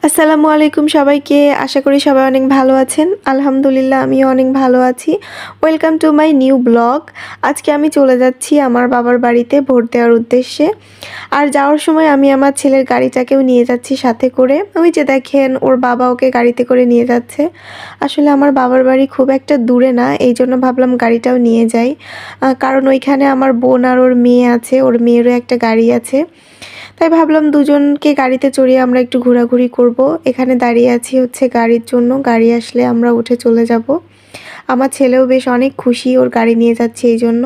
আসসালামু আলাইকুম সবাইকে। আশা করি সবাই অনেক ভালো আছেন। আলহামদুলিল্লাহ আমিও অনেক ভালো আছি। Welcome to my new blog. আজকে আমি চলে যাচ্ছি আমার বাবার বাড়িতে ভোট দেওয়ার উদ্দেশ্যে। আর যাওয়ার সময় আমি আমার ছেলের গাড়িটাকেও নিয়ে যাচ্ছি সাথে করে। ওই যে দেখেন ওর বাবা ওকে গাড়িতে করে নিয়ে যাচ্ছে। আসলে আমার বাবার বাড়ি খুব একটা দূরে না, এই জন্য ভাবলাম গাড়িটাও নিয়ে যাই। কারণ ওইখানে আমার বোন আর ওর মেয়ে আছে, ওর মেয়েরও একটা গাড়ি আছে। তাই ভাবলাম দুজনকে গাড়িতে চড়িয়ে আমরা একটু ঘোরাঘুরি করব। এখানে দাঁড়িয়ে আছি হচ্ছে গাড়ির জন্য, গাড়ি আসলে আমরা উঠে চলে যাব। আমার ছেলেও বেশ অনেক খুশি, ওর গাড়ি নিয়ে যাচ্ছে এই জন্য।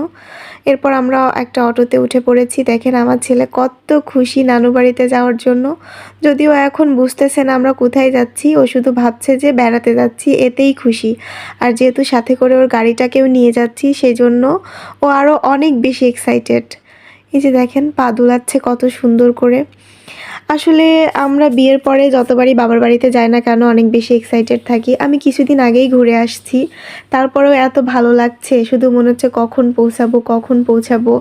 এরপর আমরা একটা অটোতে উঠে পড়েছি। দেখেন আমার ছেলে কত খুশি নানু বাড়িতে যাওয়ার জন্য। যদিও এখন বুঝতেছে না আমরা কোথায় যাচ্ছি, ও শুধু ভাবছে যে বেড়াতে যাচ্ছি, এতেই খুশি। আর যেহেতু সাথে করে ওর গাড়িটাকেও নিয়ে যাচ্ছি সেই জন্য ও আরও অনেক বেশি এক্সাইটেড। এই যে দেখেন পা দুলাচ্ছে কত সুন্দর করে। আসলে আমরা বিয়ের পরে যতবারই বাবার বাড়িতে যাই না কেন অনেক বেশি এক্সাইটেড থাকি। আমি কিছুদিন আগেই ঘুরে আসছি, তারপরেও এত ভালো লাগছে, শুধু মনে হচ্ছে কখন পৌঁছাবো কখন পৌঁছাবো।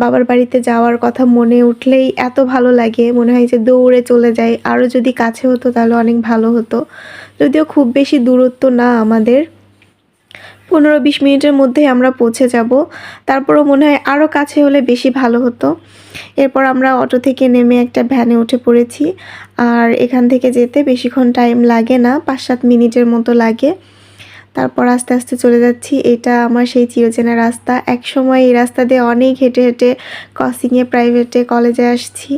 বাবার বাড়িতে যাওয়ার কথা মনে উঠলেই এত ভালো লাগে, মনে হয় যে দৌড়ে চলে যাই। আরও যদি কাছে হতো তাহলে অনেক ভালো হতো। যদিও খুব বেশি দূরত্ব না আমাদের, 15-20 মিনিটের মধ্যেই আমরা পৌঁছে যাব। তারপরও মনে হয় আরও কাছে হলে বেশি ভালো হতো। এরপর আমরা অটো থেকে নেমে একটা ভ্যানে উঠে পড়েছি। আর এখান থেকে যেতে বেশিক্ষণ টাইম লাগে না, 5-7 মিনিটের মতো লাগে। তারপর আস্তে আস্তে চলে যাচ্ছি। এটা আমার সেই চিরচেনা রাস্তা। একসময় এই রাস্তা দিয়ে অনেক হেঁটে হেঁটে ক্রসিংয়ে প্রাইভেটে কলেজে আসছি।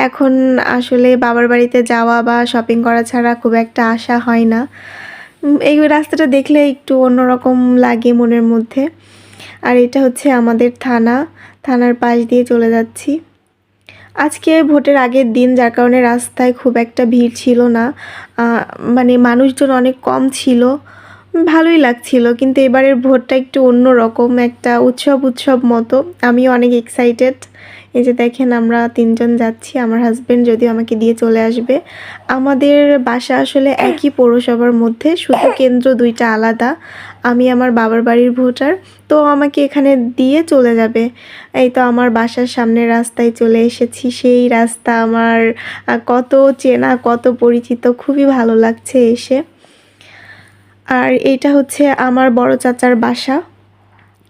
এখন আসলে বাবার বাড়িতে যাওয়া বা শপিং করা ছাড়া খুব একটা আশা হয় না। এই রাস্তাটা দেখলে একটু অন্যরকম লাগে মনের মধ্যে। আর এটা হচ্ছে আমাদের থানার পাশ দিয়ে চলে যাচ্ছি। আজকে ভোটের আগের দিন, যার কারণে রাস্তায় খুব একটা ভিড় ছিল না। মানে মানুষজন অনেক কম ছিল, ভালোই লাগছিল। কিন্তু এবারের ভোটটা একটু অন্যরকম, একটা উৎসব মতো। আমিও অনেক এক্সাইটেড। এই যে দেখেন আমরা 3 জন যাচ্ছি, আমার হাজব্যান্ড যদিও আমাকে দিয়ে চলে আসবে। আমাদের বাসা আসলে একই পৌরসভার মধ্যে, শুধু কেন্দ্র 2টা আলাদা। আমি আমার বাবার বাড়ির ভোটার, তো আমাকে এখানে দিয়ে চলে যাবে। এই তো আমার বাসার সামনের রাস্তায় চলে এসেছি। সেই রাস্তা আমার কত চেনা কত পরিচিত, খুবই ভালো লাগছে এসে। আর এইটা হচ্ছে আমার বড় চাচার বাসা।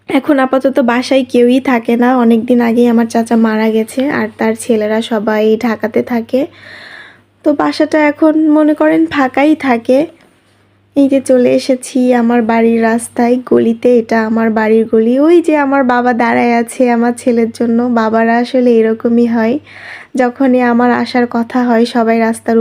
এখন আপাতত বাসায় কেউই থাকে না, অনেক দিন আগেই আমার চাচা মারা গেছে আর তার ছেলেরা সবাই ঢাকাতে থাকে। তো বাসাটা এখন মনে করেন ফাঁকাই থাকে। এই যে চলে এসেছি আমার বাড়ির রাস্তায়, গলিতে। এটা আমার বাড়ির গলি। ওই যে আমার বাবা দাঁড়ায় আছে আমার ছেলের জন্য। বাবারা আসলে এরকমই হয়, যখনই আমার আসার কথা হয় সবাই রাস্তার